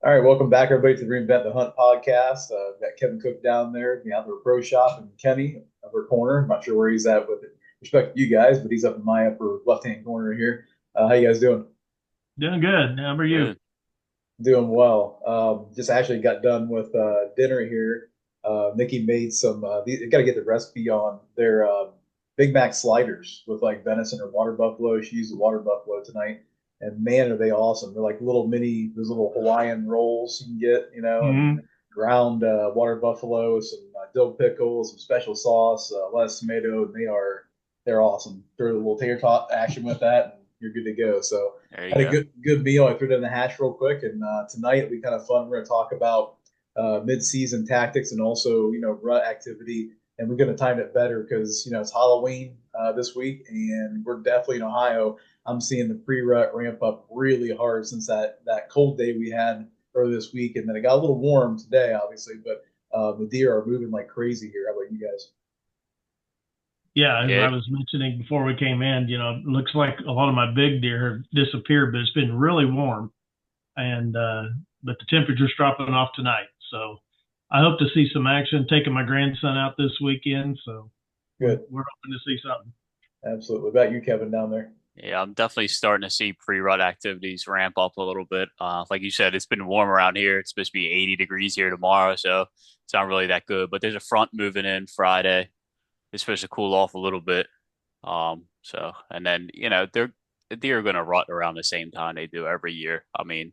All right, welcome back, everybody, to the Reinvent the Hunt podcast. Got Kevin Cook down there in the Outdoor Pro Shop, and Kenny upper corner. I'm not sure where he's at with respect to you guys, but he's up in my upper left-hand corner here. How you guys doing? Doing good. How are you? Good. Doing well. Just actually got done with dinner here. Nikki made some. Got to get the recipe on their Big Mac sliders with like venison or water buffalo. She used the water buffalo tonight, and man, are they awesome! They're like little mini, those little Hawaiian rolls you can get, and Hmm. ground water buffalo, some dill pickles, some special sauce, lettuce, tomato, and they're awesome. Throw a little tater tot action with that, and you're good to go. So There you had a go. good meal. I threw it in the hash real quick, and tonight will be kind of fun. We're going to talk about mid-season tactics and also rut activity, and we're going to time it better because it's Halloween this week, and we're definitely in Ohio. I'm seeing the pre-rut ramp up really hard since that cold day we had earlier this week, and then it got a little warm today, obviously, but the deer are moving like crazy here. How about you guys? Yeah, as Yeah. I was mentioning before we came in, it looks like a lot of my big deer have disappeared, but it's been really warm, and but the temperature's dropping off tonight. So I hope to see some action. Taking my grandson out this weekend, so we're Good, we're hoping to see something. absolutely. What about you, Kevin, down there? Yeah, I'm definitely starting to see pre-rut activities ramp up a little bit. Like you said, it's been warm around here. It's supposed to be 80 degrees here tomorrow, so it's not really that good. But there's a front moving in Friday. It's supposed to cool off a little bit. And then, the deer are going to rut around the same time they do every year. I mean,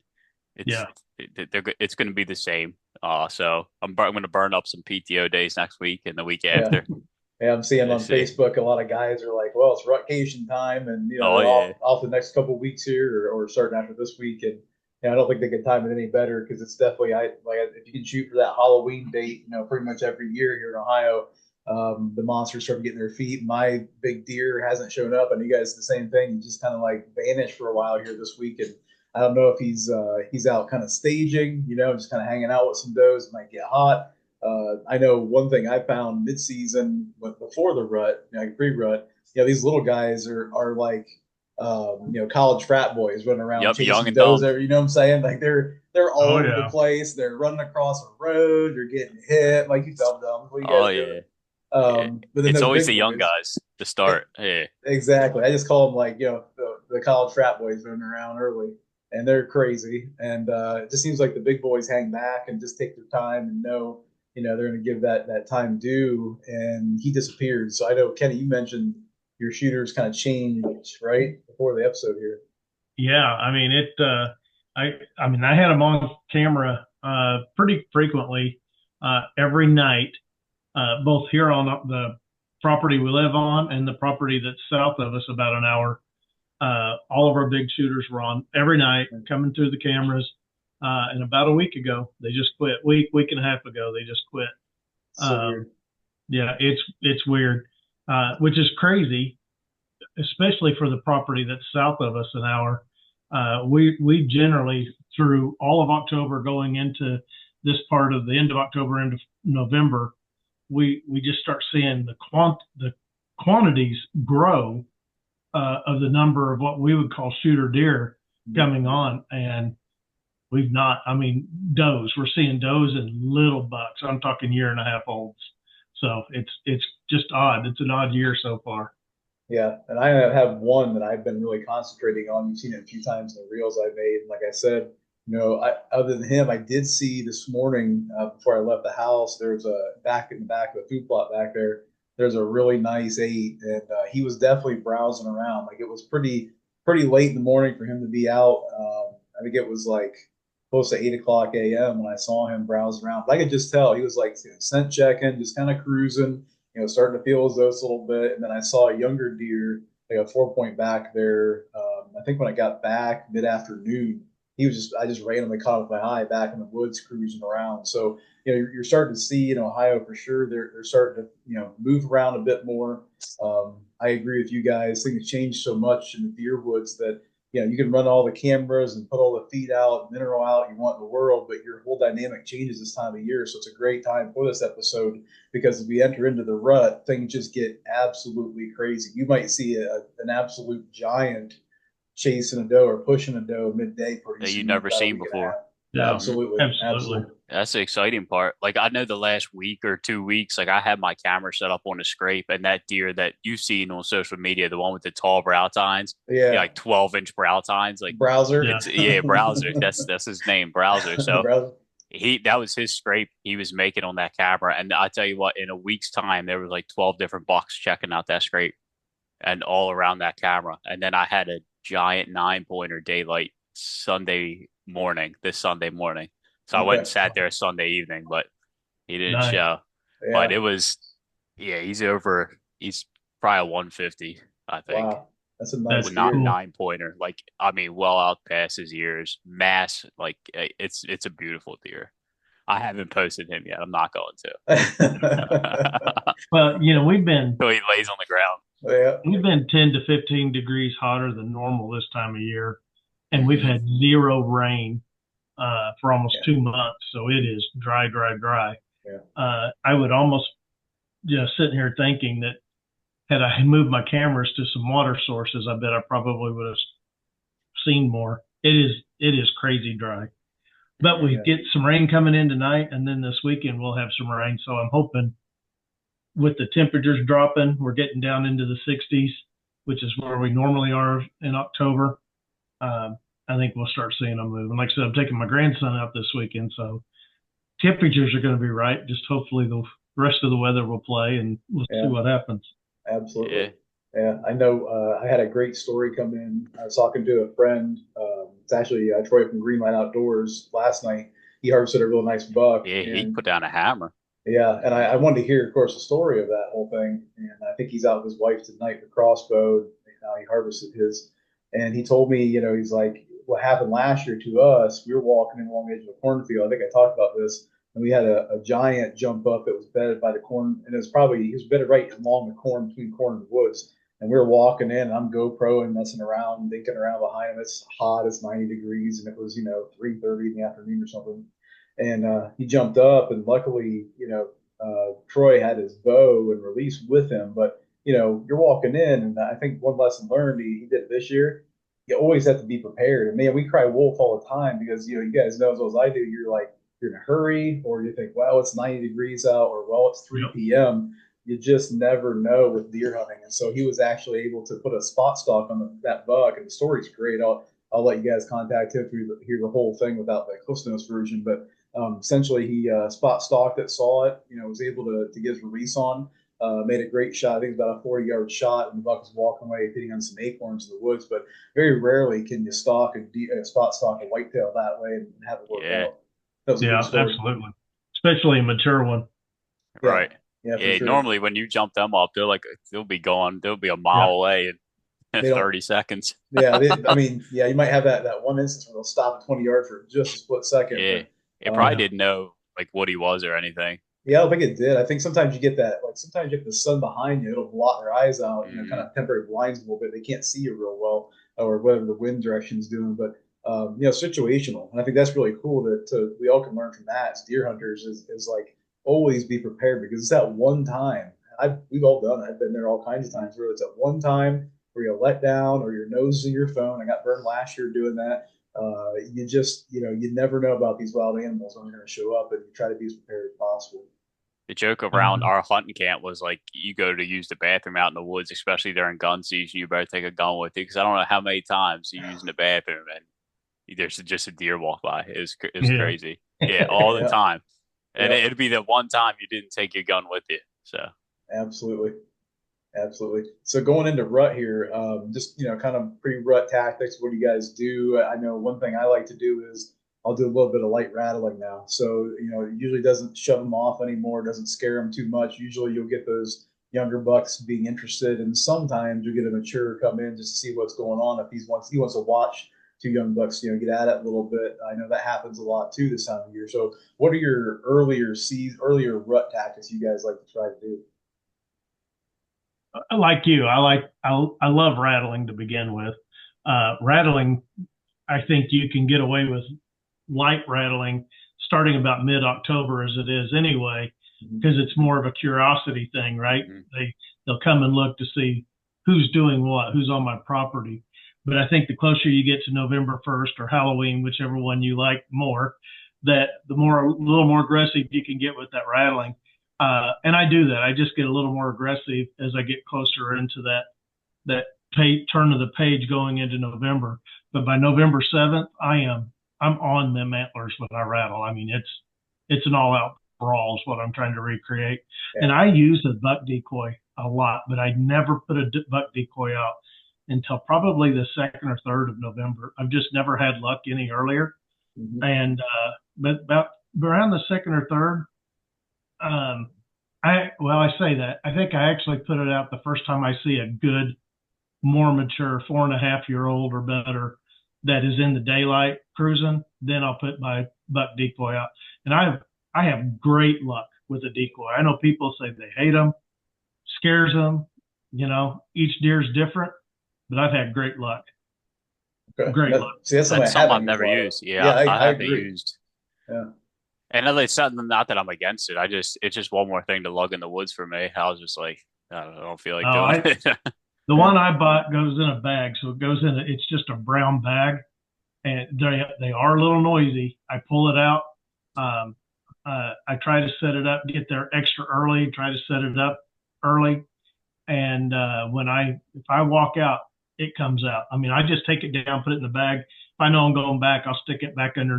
it's Yeah. it's going to be the same. So I'm going to burn up some PTO days next week and the week Yeah. after. Yeah, I'm seeing Let's on see. Facebook a lot of guys are like, well, it's rutcation time, and Oh they're yeah, off the next couple of weeks here, or starting after this week, and I don't think they can time it any better because it's definitely I like if you can shoot for that Halloween date, pretty much every year here in Ohio, the monsters start getting their feet. My big deer hasn't shown up, and you guys the same thing. He just kind of like vanished for a while here this week, and I don't know if he's out kind of staging, just kind of hanging out with some does. It might get hot. I know one thing I found mid-season before the rut, like pre-rut, these little guys are like, college frat boys running around yep, young chasing and does. dumb. You know what I'm saying? Like they're all Oh over the yeah. place. They're running across a road. They're getting hit. Like you dumb dumbs. What are you Oh guys doing? yeah, yeah. But then It's those always big the young boys, guys to start. Yeah. exactly. I just call them like the college frat boys running around early, and they're crazy. And it just seems like the big boys hang back and just take their time and know they're going to give that time due. And he disappeared. So I know Kenny, you mentioned your shooters kind of changed right before the episode here. Yeah, I mean I mean I had them on camera pretty frequently every night, both here on the property we live on and the property that's south of us about an hour. All of our big shooters were on every night coming through the cameras. And about a week ago, they just quit. Week and a half ago, they just quit. So Um, weird. yeah, it's weird, which is crazy, especially for the property that's south of us an hour. We generally through all of October going into this part of the end of October into November, we just start seeing the quantities grow of the number of what we would call shooter deer coming on, and we've not. I mean, does we're seeing does and little bucks. I'm talking year and a half olds. So it's just odd. It's an odd year so far. Yeah, and I have one that I've been really concentrating on. You've seen it a few times in the reels I made. And like I said, other than him, I did see this morning before I left the house. There's a back in the back of the food plot back there. There's a really nice eight, and he was definitely browsing around. Like it was pretty late in the morning for him to be out. I think it was like close to 8 o'clock a.m. when I saw him browsing around. But I could just tell he was like scent checking, just kind of cruising, starting to feel his dose a little bit. And then I saw a younger deer, like a 4 point back there. I think when I got back mid afternoon, I just randomly caught with my eye back in the woods cruising around. So, you're starting to see in Ohio for sure, they're starting to, move around a bit more. I agree with you guys. Things change so much in the deer woods that, you can run all the cameras and put all the feed out, mineral out you want in the world, but your whole dynamic changes this time of year. So it's a great time for this episode because as we enter into the rut, things just get absolutely crazy. You might see an absolute giant chasing a doe or pushing a doe midday pretty That you soon never for about a seen week and a half. before. Yeah, Mhm. Absolutely. absolutely. Absolutely. That's the exciting part. Like I know the last week or 2 weeks, like I had my camera set up on the scrape, and that deer that you've seen on social media, the one with the tall brow tines, yeah, Yeah. like 12-inch brow tines, like Browser. Yeah. it's yeah, Browser. That's his name, Browser. So Browser. he that was his scrape he was making on that camera, and I tell you what, in a week's time, there was like 12 different bucks checking out that scrape and all around that camera. And then I had a giant 9 pointer daylight this Sunday morning. So I went and Okay. sat there Sunday evening, but he didn't Nice. show. But Yeah. it was, yeah, he's probably a 150, I think. Wow. That's a nice That's With not deer. cool. 9 pointer. Like, I mean, well out past his years. Mass, like, it's a beautiful deer. I haven't posted him yet. I'm not going to. Well, So he lays on the ground. Yeah. we've been 10 to 15 degrees hotter than normal this time of year, and we've Hmm. had zero rain for almost Yeah. 2 months. So it is dry, dry, dry. Yeah. I would almost sitting here thinking that had I moved my cameras to some water sources, I bet I probably would have seen more. It is crazy dry. But we Yeah. get some rain coming in tonight, and then this weekend we'll have some rain. So I'm hoping with the temperatures dropping, we're getting down into the 60s, which is where we normally are in October. I think we'll start seeing them move. And like I said, I'm taking my grandson out this weekend, so temperatures are going to be right. Just hopefully the rest of the weather will play, and we'll see Yeah. what happens. Absolutely. Yeah. Yeah, I know. I had a great story come in. I was talking to a friend. It's actually Troy from Greenlight Outdoors last night. He harvested a real nice buck, Yeah, he and put down a hammer. yeah, and I wanted to hear, of course, the story of that whole thing. And I think he's out with his wife tonight for crossbow. Now he harvested his, and he told me, he's like, what happened last year to us? We were walking in along the edge of a cornfield. I think I talked about this, and we had a giant jump up that was bedded by the corn, and he was bedded right along the corn between corn and woods. And we were walking in, and I'm GoPro and messing around, dinking around behind him. It's hot, it's 90 degrees, and it was 3:30 in the afternoon or something, and he jumped up, and luckily, Troy had his bow and release with him. But you're walking in, and I think one lesson learned he did it this year. You always have to be prepared. And man, we cry wolf all the time because you guys know as well as I do. You're in a hurry, or you think, well, it's 90 degrees out, or well, it's Yep. 3 p.m. You just never know with deer hunting. And so he was actually able to put a spot stock on that buck, and the story's great. I'll let you guys contact him to hear the whole thing without the Cliff Notes version, but essentially, he spot stalked it, saw it, was able to get his release on, made a great shot. I think it's about a 40-yard shot, and the buck was walking away, hitting on some acorns in the woods. But very rarely can you spot stalk a whitetail that way and have it work Yeah, out. That was a good Yeah, story. absolutely. Especially a mature one. Yeah, right. yeah, for Yeah, sure. normally when you jump them up, they'll be gone. They'll be a Yeah. mile away in They don't. 30 seconds. Yeah, I mean, yeah, you might have that one instance where they'll stop at 20 yards for just a split second, Yeah, but it probably Yeah. didn't know like what he was or anything. yeah, I don't think it did. I think sometimes you get that, like sometimes you get the sun behind you, it'll blot their eyes out, kind Hmm. of temporary blinds a little bit. They can't see you real well, or whatever the wind direction is doing. But situational, and I think that's really cool that we all can learn from that as deer hunters is like always be prepared because it's that one time. We've all done it. I've been there all kinds of times where it's at one time where you let down or your nose is in your phone. I got burned last year doing that. You just you never know about these wild animals when they're going to show up, and you try to be as prepared as possible. The joke around Mhm. our hunting camp was like, you go to use the bathroom out in the woods, especially during gun season, you better take a gun with you because I don't know how many times you're using the bathroom and there's just a deer walk by. It's Yeah. crazy. Yeah, all the Yeah, time, and yeah, it'd be the one time you didn't take your gun with you. So absolutely, absolutely. So going into rut here, just kind of pre-rut tactics. What do you guys do? I know one thing I like to do is I'll do a little bit of light rattling now. So it usually doesn't shove them off anymore, doesn't scare them too much. Usually you'll get those younger bucks being interested, and sometimes you get a mature come in just to see what's going on. If he wants to watch two young bucks, get at it a little bit. I know that happens a lot too this time of year. So what are your earlier rut tactics you guys like to try to do? Like you, I love rattling to begin with. Rattling, I think you can get away with light rattling starting about mid-October as it is anyway, Mhm. because it's more of a curiosity thing, right? mhm. They'll come and look to see who's doing what, who's on my property. But I think the closer you get to November 1st or Halloween, whichever one you like more, that the more a little more aggressive you can get with that rattling. And I do that. I just get a little more aggressive as I get closer into that turn of the page going into November. But by November 7th, I'm on them antlers when I rattle. I mean, it's an all out brawl is what I'm trying to recreate. Yeah. And I use a buck decoy a lot, but I never put a buck decoy out until probably the 2nd or 3rd of November. I've just never had luck any earlier. Mm-hmm. And but about around the 2nd or 3rd, I say that I think I actually put it out the first time I see a good, more mature 4.5-year-old or better that is in the daylight cruising. Then I'll put my buck decoy out, and I have great luck with a decoy. I know people say they hate them, scares them. Each deer is different, but I've had great luck. Okay. Great luck. See, that's something That's I something haven't I've used a never lot of. used. Yeah, Yeah, I I haven't agree. used. Yeah. And it's something, not that I'm against it. It's just one more thing to lug in the woods for me. I was just like, I don't feel like doing I it. The Yeah. one I bought goes in a bag, so it goes in. It's just a brown bag, and they are a little noisy. I pull it out. Um, I try to set it up, get there extra early. Try to set it up early, and if I walk out, it comes out. I mean, I just take it down, put it in the bag. If I know I'm going back, I'll stick it back under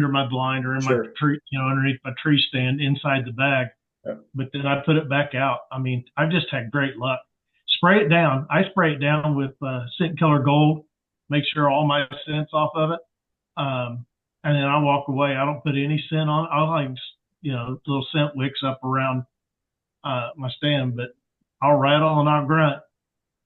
my blind or in my Sure. tree, underneath my tree stand inside the bag. Yeah. But then I put it back out. I mean, I've just had great luck. Spray it down. I spray it down with scent killer gold. Make sure all my scent's off of it. And then I walk away. I don't put any scent on it. I like, little scent wicks up around my stand, but I'll rattle and I'll grunt,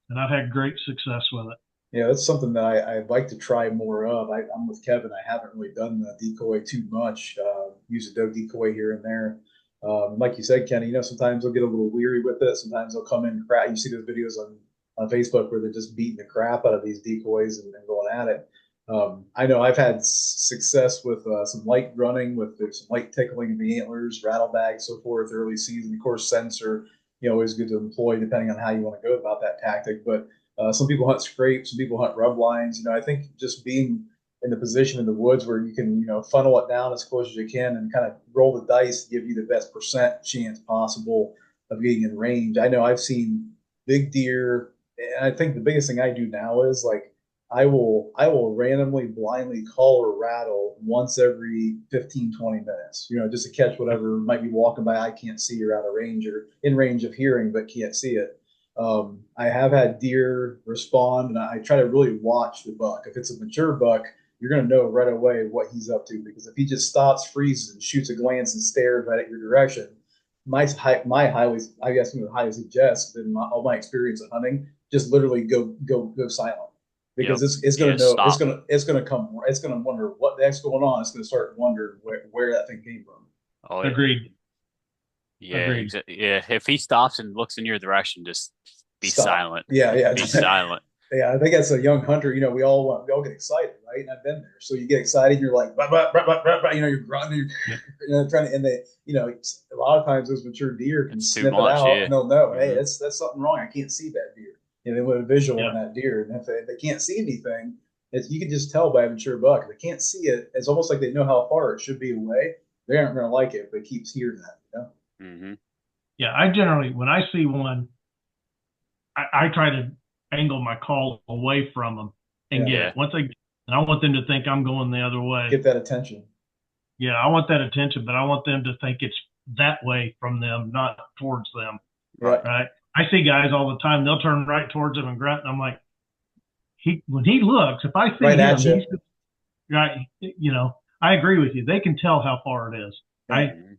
and I've had great success with it. Yeah, that's something that I'd like to try more of. I'm with Kevin. I haven't really done the decoy too much. Use a doe decoy here and there. Like you said, Kenny, sometimes they'll get a little weary with it. Sometimes they'll come in crap. You see those videos on Facebook where they're just beating the crap out of these decoys and going at it. I know I've had success with some light running, with some light tickling of the antlers, rattle bags, so forth, early season. Of course, sensor, always good to employ depending on how you want to go about that tactic. But some people hunt scrapes, some people hunt rub lines. I think just being in the position in the woods where you can, funnel it down as close as you can and kind of roll the dice to give you the best percent chance possible of getting in range. I know I've seen big deer, and I think the biggest thing I do now is like I will randomly blindly call or rattle once every 15, 20 minutes, just to catch whatever might be walking by I can't see or out of range or in range of hearing but can't see it. I have had deer respond, and I try to really watch the buck. If it's a mature buck, you're going to know right away what he's up to, because if he just stops, freezes, and shoots a glance and stares right at your direction, my highly, I guess, highly suggest in all my experience of hunting, just literally go silent, because Yep. it's going Yeah, to know stop. it's going to come, it's going to wonder what the heck's going on. It's going to start wondering where that thing came from. Oh, yeah. Agreed. Yeah, Agreed. Yeah, if he stops and looks in your direction, just be Stop. silent. Yeah, yeah. Be silent. Yeah, I think as a young hunter, we all get excited, right? And I've been there. So you get excited, you're like, bah, bah, bah, bah, bah, bah, you're grunting, you're trying to, and a lot of times those mature deer can It's too sniff it much. out Yeah. and they'll know, hey, Hmm. that's something wrong. I can't see that deer. They want a visual on Yeah. that deer, and if they can't see anything, you can just tell by a mature buck. If they can't see it, it's almost like they know how far it should be away. They aren't going to like it if they keep hearing that. Hmm. Yeah. I generally, when I see one, I try to angle my call away from them and Yeah. get it. And I want them to think I'm going the other way. Get that attention. Yeah, I want that attention, but I want them to think it's that way from them, not towards them. Right. Right. I see guys all the time. They'll turn right towards them and grunt, and I'm like, when he looks, if I see Right him, at you. he's right. I agree with you. They can tell how far it is. I Hmm.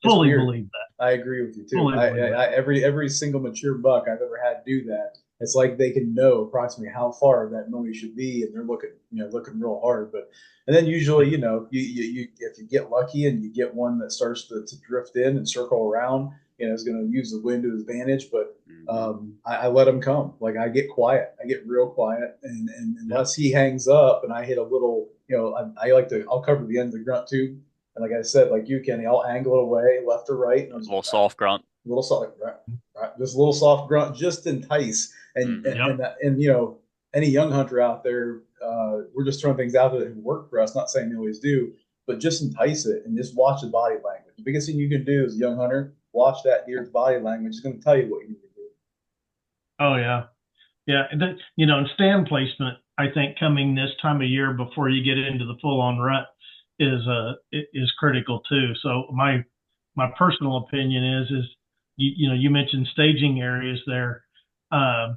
fully weird. believe that. I agree with you too. Fully believe that. Every single mature buck I've ever had do that, it's like they can know approximately how far that noise should be, and they're looking real hard. But and then usually, you if you get lucky and you get one that starts to drift in and circle around, is going to use the wind to his advantage. But Hmm. I let him come. Like I get quiet. I get real quiet, and unless he hangs up and I hit a little, I'll cover the end of the grunt tube. And like I said, like you, Kenny, I'll angle it away left or right, and I'll A just little soft grunt. little soft, right, right, just a little soft grunt, just entice, and Hmm. and Yep. and, and any young hunter out there, we're just throwing things out there that work for us. Not saying they always do, but just entice it and just watch the body language. The biggest thing you can do as a young hunter, watch that deer's body language. It's going to tell you what you need to do. Oh yeah. Yeah, and stand placement, I think coming this time of year before you get into the full on rut is critical too. So my personal opinion is you mentioned staging areas there. As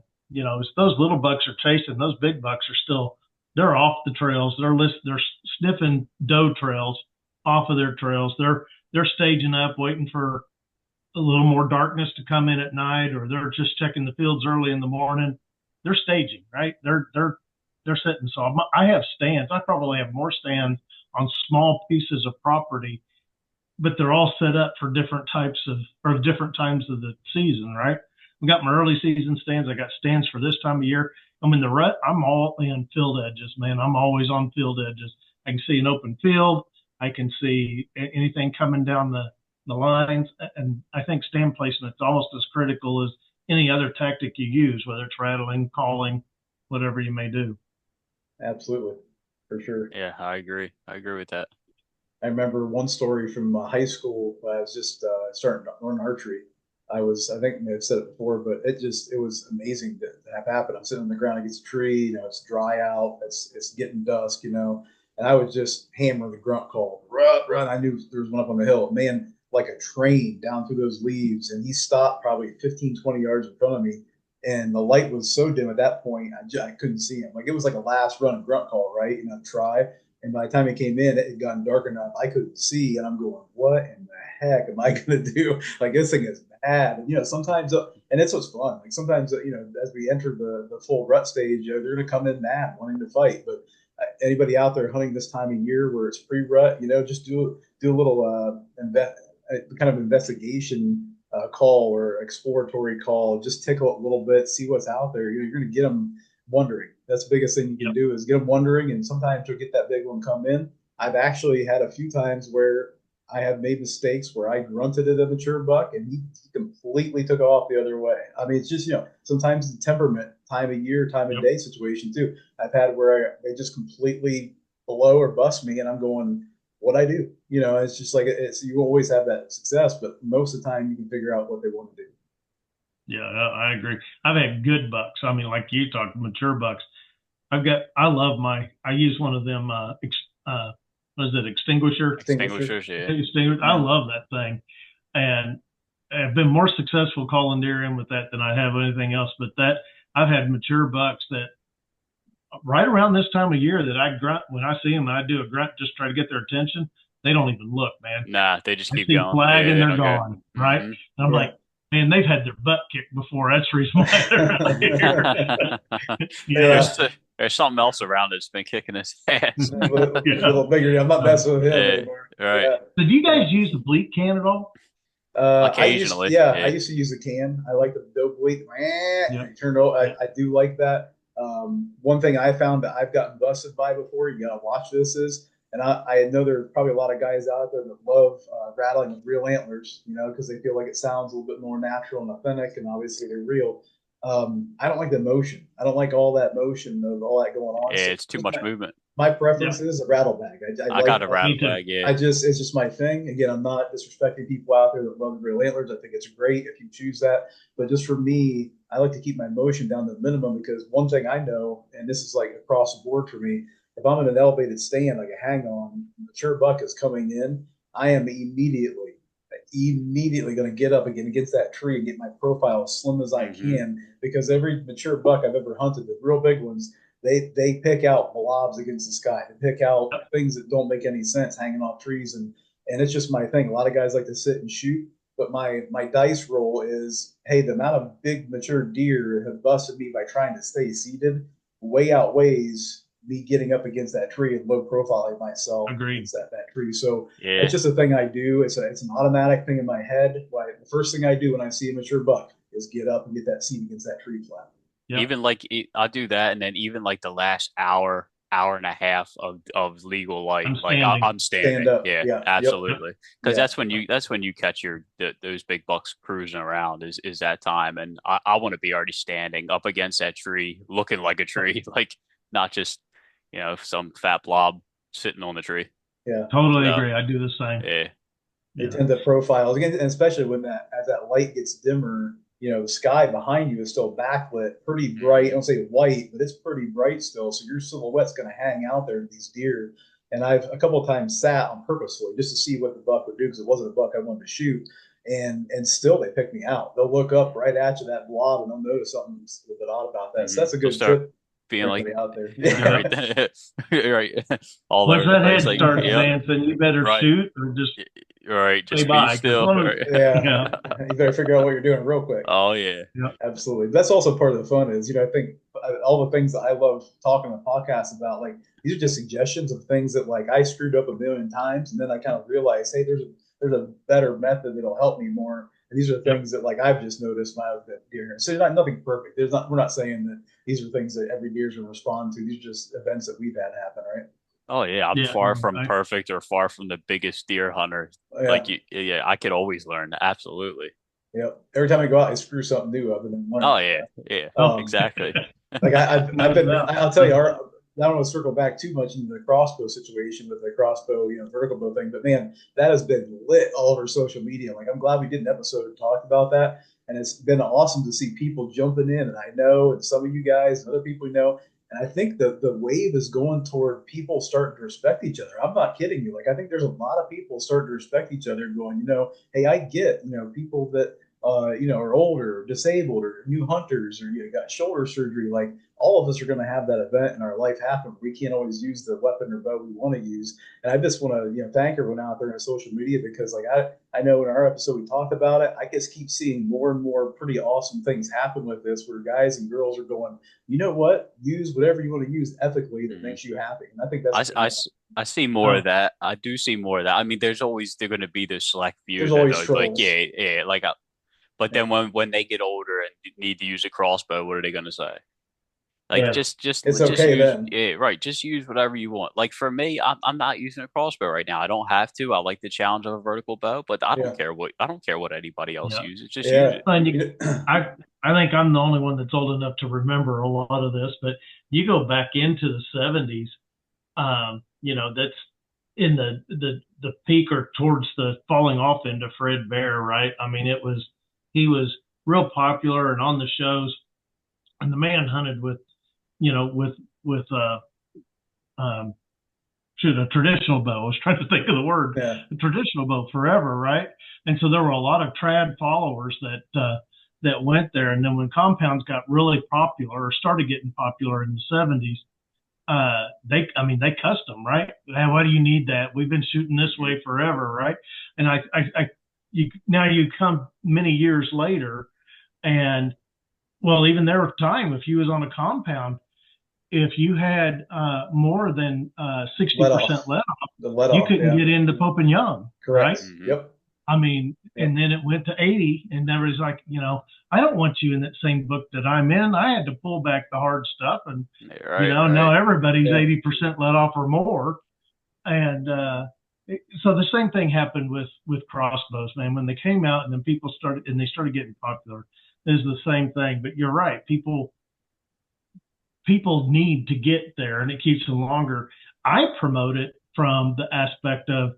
those little bucks are chasing, those big bucks are still they're off the trails. They're sniffing doe trails off of their trails. They're staging up, waiting for a little more darkness to come in at night, or they're just checking the fields early in the morning. They're staging, right? They're sitting. So I have stands. I probably have more stands on small pieces of property, but they're all set up for different types of or different times of the season, right? We got my early season stands. I got stands for this time of year. I'm in the rut. I'm all in field edges, man. I'm always on field edges. I can see an open field. I can see anything coming down the lines. And I think stand placement is almost as critical as any other tactic you use, whether it's rattling, calling, whatever you may do. Absolutely, for sure. Yeah, I agree. I agree with that. I remember one story from high school when I was just starting to learn archery. I think I may have said it before, but it was amazing to have happen. I'm sitting on the ground against a tree, it's dry out, it's getting dusk, and I would just hammer the grunt call, run, run. I knew there was one up on the hill, man, like a train down through those leaves, and he stopped probably 15, 20 yards in front of me, and the light was so dim at that point, I couldn't see him. Like it was like a last run grunt call, right? Try. And by the time it came in, it had gotten dark enough. I couldn't see, and I'm going, "What in the heck am I going to do?" Like this thing is bad. And sometimes, and it's what's fun. Like sometimes, as we enter the full rut stage, they're going to come in mad, wanting to fight. But anybody out there hunting this time of year where it's pre-rut, just do a little kind of investigation call or exploratory call. Just tickle it a little bit, see what's out there. You're going to get them wondering. That's the biggest thing you can Yep. do is get them wondering, and sometimes you'll get that big one come in. I've actually had a few times where I have made mistakes where I grunted at a mature buck and he completely took off the other way. I mean, it's just, sometimes the temperament, time of year, time of Yep. day situation too. I've had where they just completely blow or bust me and I'm going, what I do? It's just like, you always have that success, but most of the time you can figure out what they want to do. Yeah, I agree. I've had good bucks. I mean, like you talked, mature bucks. I use one of them, what is it, extinguisher? Extinguisher. Extinguishers, yeah. Extinguisher. I Yeah. love that thing. And I've been more successful calling deer in with that than I have anything else. But I've had mature bucks that right around this time of year that I grunt when I see them and I do a grunt, just try to get their attention. They don't even look, man. Nah, they just I keep see going. flag Yeah, and they they're don't care. gone, right? Hmm. And I'm Yeah. like, man, they've had their butt kicked before. That's the reason why they're out here. Yeah. there's there's something else around that's been kicking his ass. Yeah. Little bigger. I'm not Um, messing with him Yeah, anymore. right. Yeah. so do you guys use the bleat can at all? Occasionally, I yeah. used to use the can. I like the dope bleed. Yep. You turn it. Yep. I do like that. One thing I found that I've gotten busted by before, you gotta watch this is, and I know there's probably a lot of guys out there that love rattling with real antlers, because they feel like it sounds a little bit more natural and authentic, and obviously they're real. I don't like the motion. I don't like all that motion of all that going on. Yeah, So it's too much movement. my preference Yeah. is a rattle bag. I I like got a Me rattle too. bag, yeah. it's just my thing. Again, I'm not disrespecting people out there that love real antlers. I think it's great if you choose that. But just for me, I like to keep my motion down to the minimum because one thing I know, and this is like across the board for me, if I'm in an elevated stand, like a hang on, mature buck is coming in, I am immediately going to get up again against that tree and get my profile as slim as I Hmm. can because every mature buck I've ever hunted, the real big ones, they pick out blobs against the sky. They pick out Yep. things that don't make any sense hanging off trees, and it's just my thing. A lot of guys like to sit and shoot, but my dice roll is, hey, the amount of big mature deer have busted me by trying to stay seated way outweighs me getting up against that tree and low profiling myself Agreed. against that tree. So it's Yeah. just a thing I do. It's an automatic thing in my head. Like the first thing I do when I see a mature buck is get up and get that seat against that tree flat. Yep. Even like I'll do that, and then even like the last hour hour and a half of legal light, I'm like standing. I'm Stand standing. up. Yeah, Yeah. Yep. Yep. absolutely. Because Yeah. that's when you catch those big bucks cruising around is that time, and I want to be already standing up against that tree, looking like a tree, like not just some fat blob sitting on the tree. Yeah. Totally So agree. I do the same. yeah, They Yeah. tend to profile again, and especially when that as that light gets dimmer, the sky behind you is still backlit, pretty bright. I hmm don't say white, but it's pretty bright still. So your silhouette's going to hang out there to these deer. And I've a couple of times sat on purposefully just to see what the buck would do because it wasn't a buck I wanted to shoot. And still they pick me out. They'll look up right at you, that blob, and they'll notice something's a little bit odd about that. So that's a they'll good start tip being for like, anybody out there. yeah, Yeah. right, right, all Once over the that place. head Like, starts yep, dancing, you better right, shoot or just right, stay just be by. Because still. one of Right. Yeah, yeah, you better figure out what you're doing real quick. Oh yeah. yeah, Absolutely. That's also part of the fun is, I think all the things that I love talking on podcasts about, like these are just suggestions of things that like I screwed up a million times. And then I kind of realized, hey, there's a better method that'll help me more. And these are yep, things that like I've just noticed when I've been deer hunting. So not nothing perfect. We're not saying that these are things that every deer's gonna respond to. These are just events that we've had happen, right? Oh yeah. I'm yeah. far No, from perfect or far from the biggest deer hunter. Yeah. Like yeah, I could always learn. Absolutely. Yeah. Every time I go out, I screw something new other than Oh learning. yeah, yeah, oh, exactly. Like I've no been, doubt. I'll tell you, I don't want to circle back too much into the crossbow situation with the crossbow, vertical bow thing, but man, that has been lit all over social media. Like I'm glad we did an episode and talked about that. And it's been awesome to see people jumping in. And I know, and some of you guys and other people and I think the wave is going toward people starting to respect each other. I'm not kidding you. Like I think there's a lot of people starting to respect each other and going, hey, I get, people that are older, or disabled, or new hunters, or got shoulder surgery. Like all of us are going to have that event in our life happen. We can't always use the weapon or bow we want to use. And I just want to thank everyone out there on social media because like I know in our episode we talked about it. I just keep seeing more and more pretty awesome things happen with this, where guys and girls are going, you know what, use whatever you want to use ethically that Mhm. makes you happy. And I think that's I, the I, thing. s- I see more of Oh, that. I do see more of that. I mean, they're going to be this select few There's that always are like, trolls. yeah, yeah, like. But Yeah, then when they get older and need to use a crossbow, what are they going to say? Like yeah, it's just okay use then. yeah, right. Just use whatever you want. Like for me, I'm not using a crossbow right now. I don't have to. I like the challenge of a vertical bow, but Yeah, I don't care what anybody else yeah. uses. Just use yeah. it. And You know, I think I'm the only one that's old enough to remember a lot of this. But you go back into the '70s, that's in the peak or towards the falling off into Fred Bear, right? I mean, he was real popular and on the shows, and the man hunted with with um, shoot, a traditional bow. I was trying to think of the word, yeah, a traditional bow forever, right? And so there were a lot of trad followers that went there. And then when compounds got really popular or started getting popular in the '70s, they custom, right? Hey, why do you need that? We've been shooting this Mhm. way forever, right? And now you come many years later, and well, even there was time if you was on a compound, if you had more than let 60% off let, the let you off. couldn't Yeah, get into Pope and Young, right? correct. Mhm. Yep, I mean, yep, and then it went to 80, and there was like, I don't want you in that same book that I'm in. I had to pull back the hard stuff, and Yeah, right, now right. everybody's yeah, 80% let off or more, and so the same thing happened with crossbows, man. When they came out, and then they started getting popular. Is the same thing, but you're right. People need to get there and it keeps them longer. I promote it from the aspect of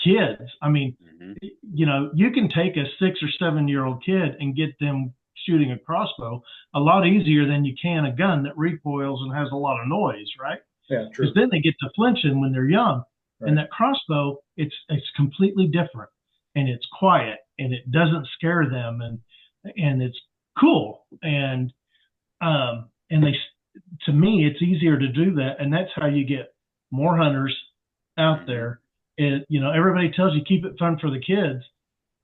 kids. I mean, hmm you can take a 6 or 7 year old kid and get them shooting a crossbow a lot easier than you can a gun that recoils and has a lot of noise, right? yeah. Because True. then they get to flinching when they're young. And Right. that crossbow, it's completely different and it's quiet and it doesn't scare them and it's cool and they to me it's easier to do that and that's how you get more hunters out hmm there. Everybody tells you keep it fun for the kids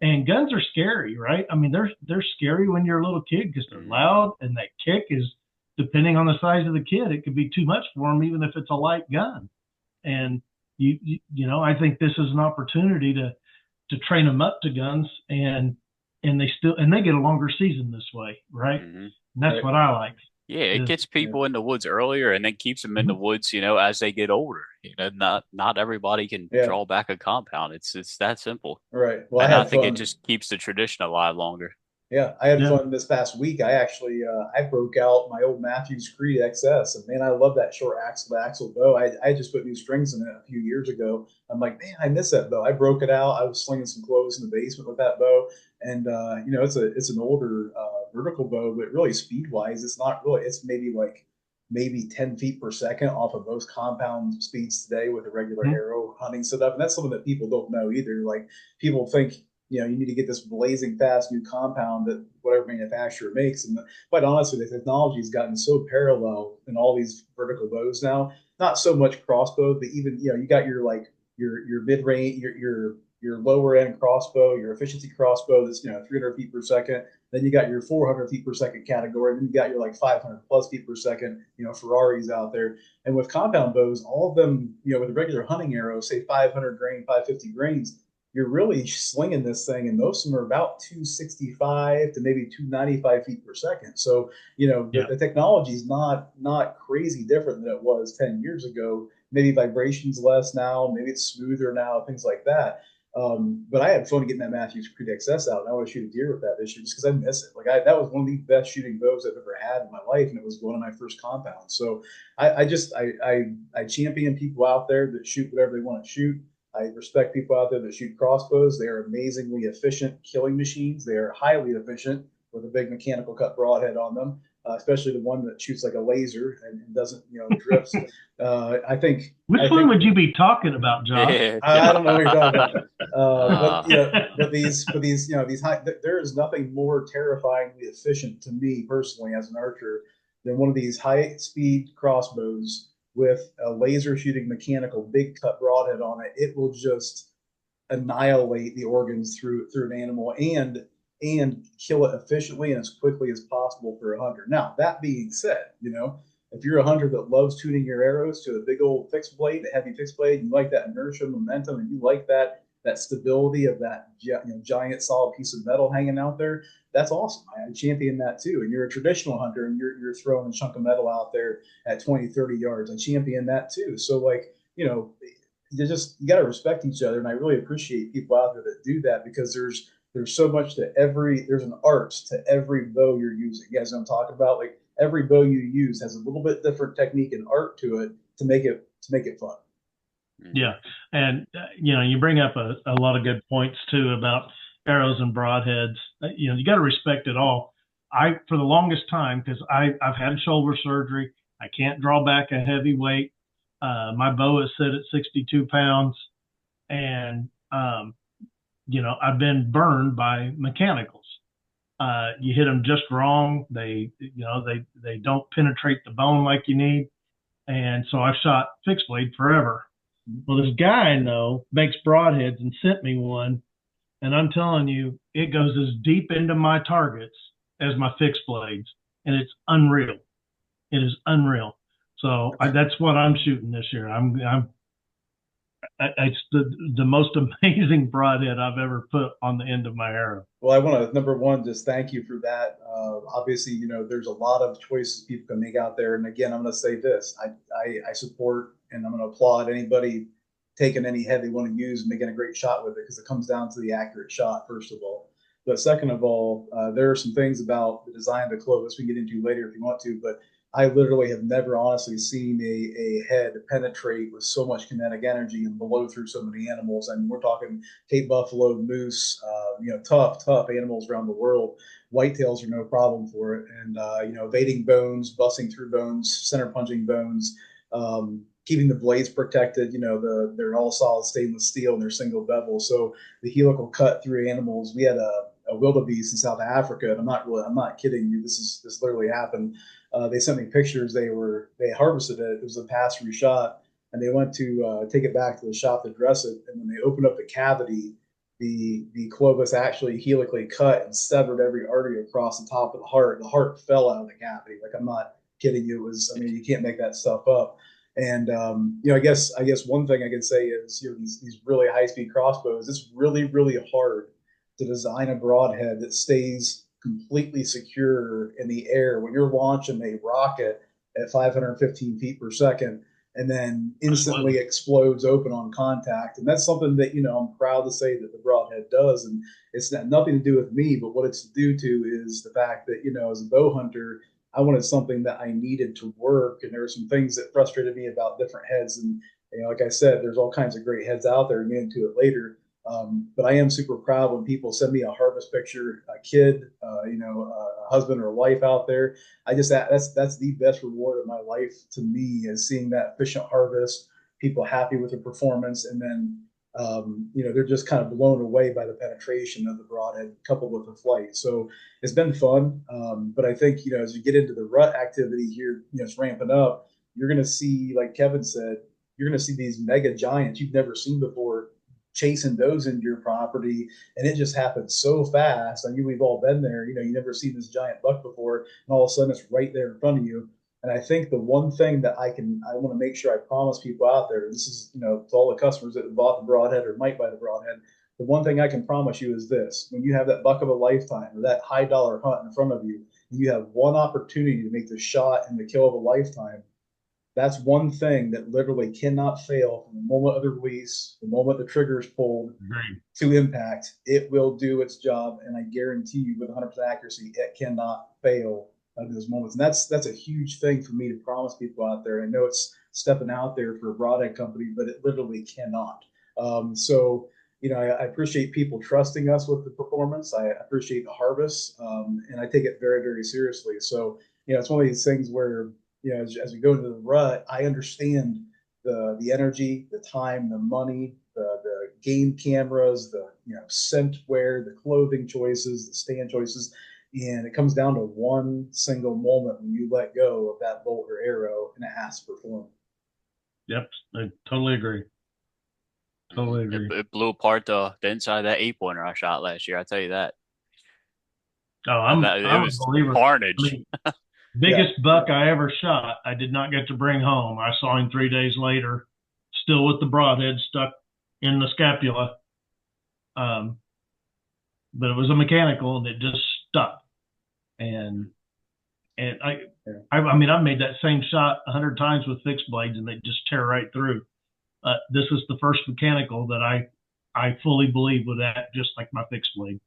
and guns are scary, right? I mean they're scary when you're a little kid because they're hmm loud and that kick is depending on the size of the kid it could be too much for them even if it's a light gun. And I think this is an opportunity to train them up to guns and they get a longer season this way, right? hmm And that's Right. what I like. Yeah, it Yeah. gets Yeah. people in the woods earlier and then keeps them in the Mhm. woods, as they get older. Not everybody can Yeah. draw back a compound. It's that simple. Right. Well, I And I had think it fun. just keeps the tradition alive longer. Yeah, I had Yeah. fun this past week. I actually I broke out my old Matthews Creed XS, and man, I love that short axle to axle bow. I just put new strings in it a few years ago. I'm like, man, I miss that bow. I broke it out. I was slinging some clothes in the basement with that bow, and it's an older vertical bow, but really speed wise, it's not really. It's maybe 10 feet per second off of most compound speeds today with a regular Mhm. arrow hunting setup, and that's something that people don't know either. Like people think you need to get this blazing fast new compound that whatever manufacturer makes. And quite honestly, the technology has gotten so parallel in all these vertical bows now. Not so much crossbow, but even you got your like your mid range, your lower end crossbow, your efficiency crossbow that's 300 feet per second. Then you got your 400 feet per second category. Then you got your like 500 plus feet per second, Ferraris out there. And with compound bows, all of them, with a regular hunting arrow, say 500 grain, 550 grains, you're really slinging this thing, and most of them are about 265 to maybe 295 feet per second. So, Yeah. the technology is not crazy different than it was 10 years ago. Maybe vibrations less now, maybe it's smoother now, things like that. But I had fun getting that Matthews Creed XS out, and I want to shoot a deer with that this year just because I miss it. That was one of the best shooting bows I've ever had in my life, and it was one of my first compounds. So I champion people out there that shoot whatever they want to shoot. I respect people out there that shoot crossbows. They are amazingly efficient killing machines. They are highly efficient with a big mechanical cut broadhead on them, especially the one that shoots like a laser and doesn't, drifts. I think, Which I one think, would you be talking about, Josh? Yeah, I don't know what you're talking about. But uh, these high, there is nothing more terrifyingly efficient to me personally as an archer than one of these high speed crossbows with a laser shooting mechanical big cut broadhead on it. It will just annihilate the organs through an animal and kill it efficiently and as quickly as possible for a hunter. Now, that being said, if you're a hunter that loves tuning your arrows to a big old fixed blade, a heavy fixed blade, you like that inertia, momentum, and you like that stability of that giant solid piece of metal hanging out there, that's awesome. I champion that too. And you're a traditional hunter and you're throwing a chunk of metal out there at 20, 30 yards. I champion that too. So like, you got to respect each other, and I really appreciate people out there that do that because there's so much to there's an art to every bow you're using. You guys know what I'm talking about? Like every bow you use has a little bit different technique and art to it to make it fun. Yeah. And, you bring up a lot of good points too about arrows and broadheads. You got to respect it all. For the longest time, because I've had shoulder surgery, I can't draw back a heavy weight. My bow is set at 62 pounds, and I've been burned by mechanicals. You hit them just wrong. They don't penetrate the bone like you need, and so I've shot fixed blade forever. Well, this guy I know makes broadheads and sent me one, and I'm telling you, it goes as deep into my targets as my fixed blades, and it's unreal. It is unreal. So that's what I'm shooting this year. It's the most amazing broadhead I've ever put on the end of my arrow. Well, I want to number one just thank you for that. Obviously, there's a lot of choices people can make out there, and again, I'm going to say this: I support and I'm going to applaud anybody taking any head they want to use and making a great shot with it because it comes down to the accurate shot first of all. But second of all, there are some things about the design of the clothes we can get into later if you want to. But I literally have never honestly seen a head penetrate with so much kinetic energy and blow through so many animals. I mean, we're talking Cape buffalo, moose, tough animals around the world. Whitetails are no problem for it, and evading bones, busting through bones, center punching bones, keeping the blades protected. They're all solid stainless steel and they're single bevel, so the helical cut through animals. We had a wildebeest in South Africa, and I'm not kidding you. This literally happened. They sent me pictures. They harvested it. It was a pass through shot, and they went to take it back to the shop to dress it. And when they opened up the cavity, the Clovis actually helically cut and severed every artery across the top of the heart. The heart fell out of the cavity. Like I'm not kidding you. It was. I mean, you can't make that stuff up. And I guess one thing I can say is these really high speed crossbows. It's really hard to design a broadhead that stays completely secure in the air when you're launching a rocket at 515 feet per second and then instantly Absolutely. explodes open on contact. And that's something that, I'm proud to say that the Broadhead does. And it's not, nothing to do with me, but what it's due to is the fact that, as a bow hunter, I wanted something that I needed to work. And there were some things that frustrated me about different heads. And, like I said, there's all kinds of great heads out there and get into it later. But I am super proud when people send me a harvest picture, a kid, a husband or a wife out there. That's the best reward of my life to me is seeing that efficient harvest, people happy with the performance, and then they're just kind of blown away by the penetration of the broadhead coupled with the flight. So it's been fun. But I think, as you get into the rut activity here, it's ramping up. You're going to see, like Kevin said, you're going to see these mega giants you've never seen before chasing those into your property, and it just happens so fast. I mean, we've all been there. You never seen this giant buck before, and all of a sudden it's right there in front of you. And I think the one thing that I want to make sure I promise people out there, this is, to all the customers that have bought the broadhead or might buy the broadhead, the one thing I can promise you is this: when you have that buck of a lifetime or that high dollar hunt in front of you, and you have one opportunity to make the shot and the kill of a lifetime, that's one thing that literally cannot fail from the moment of the release, the moment the trigger is pulled Agreed. to impact. It will do its job, and I guarantee you, with 100% accuracy, it cannot fail at those moments. And that's a huge thing for me to promise people out there. I know it's stepping out there for a broadhead company, but it literally cannot. So I appreciate people trusting us with the performance. I appreciate the harvest, and I take it very, very seriously. So it's one of these things where as we go into the rut, I understand the energy, the time, the money, the game cameras, the scent wear, the clothing choices, the stand choices, and it comes down to one single moment when you let go of that bolt or arrow, and it has to perform. Yep. I totally agree. Totally It, agree. it blew apart the inside of that 8 pointer I shot last year. I tell you that. Oh, It I'm a was believer. I carnage. mean, Yeah, biggest buck I ever shot, I did not get to bring home. I saw him 3 days later, still with the broadhead stuck in the scapula. Um, but it was a mechanical and it just stuck. And and yeah. I mean, I've made that same shot 100 times with fixed blades and they just tear right through. This is the first mechanical that I fully believe would act just like my fixed blade.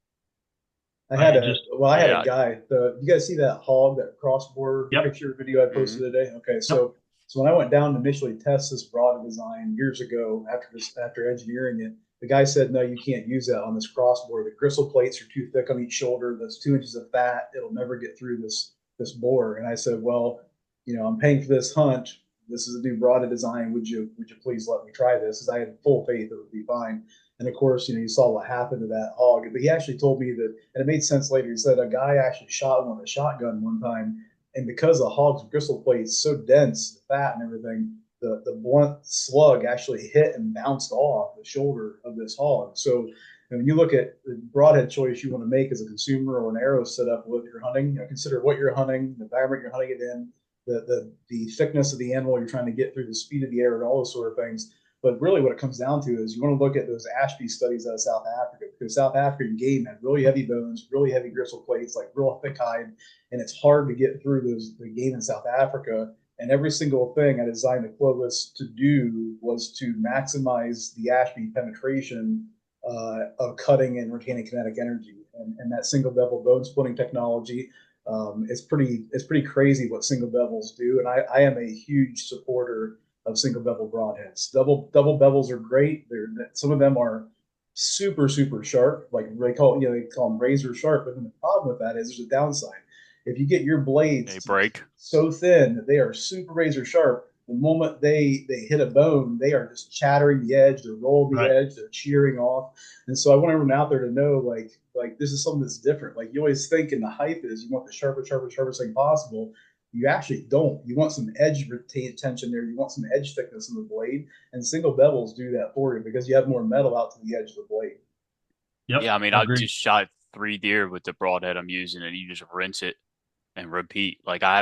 It just I had a Yeah. guy. You guys see that hog, that crossboard yep, picture video I Hmm. posted today? Okay, yep, so when I went down to initially test this broad design years ago, after engineering it, the guy said, no, you can't use that on this crossboard. The gristle plates are too thick on each shoulder. That's 2 inches of fat. It'll never get through this bore. And I said, well, I'm paying for this hunt. This is a new broad design. Would you please let me try this? Because I had full faith it would be fine. And of course, you saw what happened to that hog. But he actually told me that, and it made sense later. He said a guy actually shot one with a shotgun one time, and because the hog's gristle plate is so dense, the fat and everything, the blunt slug actually hit and bounced off the shoulder of this hog. So when you look at the broadhead choice you want to make as a consumer or an arrow setup with your hunting, consider what you're hunting, the environment you're hunting it in, the thickness of the animal you're trying to get through, the speed of the arrow, and all those sort of things. But really, what it comes down to is you want to look at those Ashby studies out of South Africa, because South African game had really heavy bones, really heavy gristle plates, like real thick hide, and it's hard to get through the game in South Africa. And every single thing I designed the Clovis to do was to maximize the Ashby penetration of cutting and retaining kinetic energy. And that single bevel bone splitting technology, it's pretty crazy what single bevels do. And I am a huge supporter of single bevel broadheads. Double bevels are great. Some of them are super super sharp, like they call them razor sharp. But then the problem with that is there's a downside. If you get your blades They to be break. so thin that they are super razor sharp, the moment they hit a bone, they are just chattering the edge, they're rolling the right. edge, they're cheering off. And so I want everyone out there to know, like this is something that's different. Like you always think in the hype is you want the sharpest thing possible. You actually don't. You want some edge retention there. You want some edge thickness in the blade, and single bevels do that for you because you have more metal out to the edge of the blade. Yep, Yeah, I mean, I agreed. just shot 3 deer with the broadhead I'm using, and you just rinse it and repeat. Like I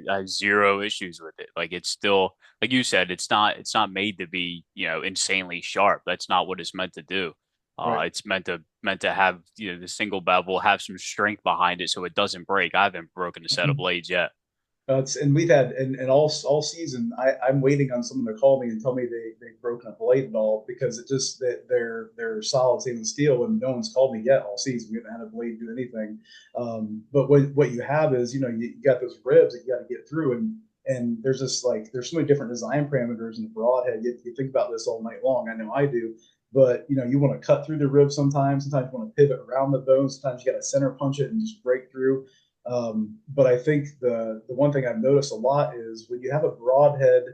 have zero issues with it. Like it's still, like you said, it's not made to be, insanely sharp. That's not what it's meant to do. Right. It's meant to have the single bevel have some strength behind it so it doesn't break. I haven't broken a set of blades yet. And we've had and all season. I'm waiting on someone to call me and tell me they've broken a blade and all because it just that they're solid stainless steel and no one's called me yet all season. We haven't had a blade do anything. But what you have is you got those ribs that you got to get through and there's just like there's so many different design parameters in the broadhead. You think about this all night long. I know I do. But you want to cut through the ribs sometimes. Sometimes you want to pivot around the bone. Sometimes you got to center punch it and just break through. But I think the one thing I've noticed a lot is when you have a broadhead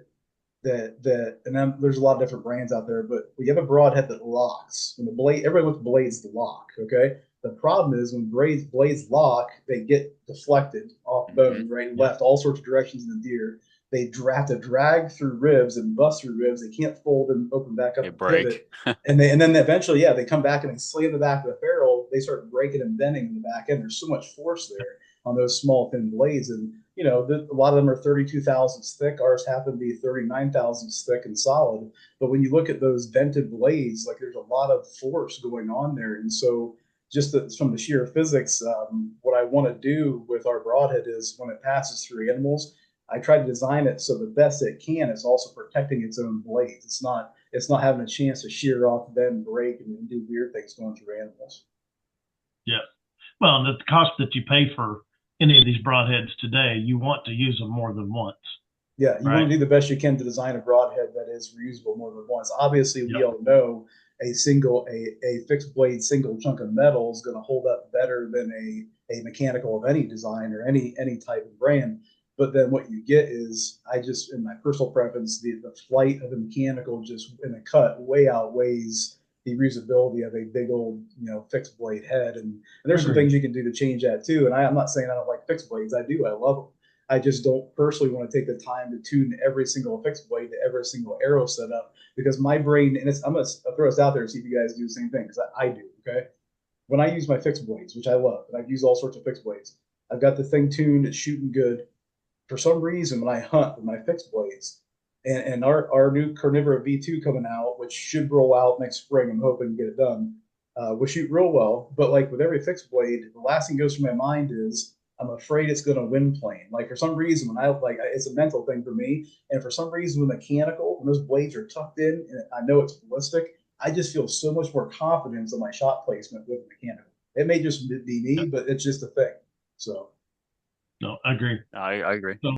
and then there's a lot of different brands out there, but when you have a broadhead that locks, when the blade, everybody with blades to lock, okay? The problem is when blades lock, they get deflected off Hmm. bone, right, Yep. left, all sorts of directions in the deer. They have to drag through ribs and bust through ribs. They can't fold and open back up They and break. pivot. And then eventually, yeah, they come back and they slam the back of the barrel. They start breaking and bending in the back end. There's so much force there on those small thin blades, and a lot of them are 32 thousandths thick. Ours happen to be 39 thousandths thick and solid. But when you look at those vented blades, like there's a lot of force going on there, and so from the sheer physics, what I want to do with our broadhead is when it passes through animals, I try to design it so the best it can is also protecting its own blades. It's not having a chance to shear off, bend, break, and do weird things going through animals. Yeah. Well, and the cost that you pay for any of these broadheads today, you want to use them more than once, Yeah, you want right? to do the best you can to design a broadhead that is reusable more than once. Obviously, we Yep. all know a fixed blade single chunk of metal is going to hold up better than a mechanical of any design or any type of brand. But then what you get is I just in my personal preference, the flight of the mechanical just in a cut way outweighs the reusability of a big old fixed blade head. And there's some Agreed. things you can do to change that too. And I'm not saying I don't like fixed blades. I do. I love them. I just don't personally want to take the time to tune every single fixed blade to every single arrow setup because my brain, and I'm going to throw this out there and see if you guys do the same thing because I do. Okay. When I use my fixed blades, which I love, and I've used all sorts of fixed blades, I've got the thing tuned, it's shooting good. For some reason, when I hunt with my fixed blades, and our new Carnivora V2 coming out, which should roll out next spring, I'm hoping to get it done, will shoot real well. But like with every fixed blade, the last thing goes through my mind is I'm afraid it's going to wind plane. Like for some reason, when I like it's a mental thing for me, and for some reason, with mechanical, when those blades are tucked in, and I know it's ballistic, I just feel so much more confidence in my shot placement with mechanical. It may just be me, Yep. but it's just a thing. So No, I agree. I agree. So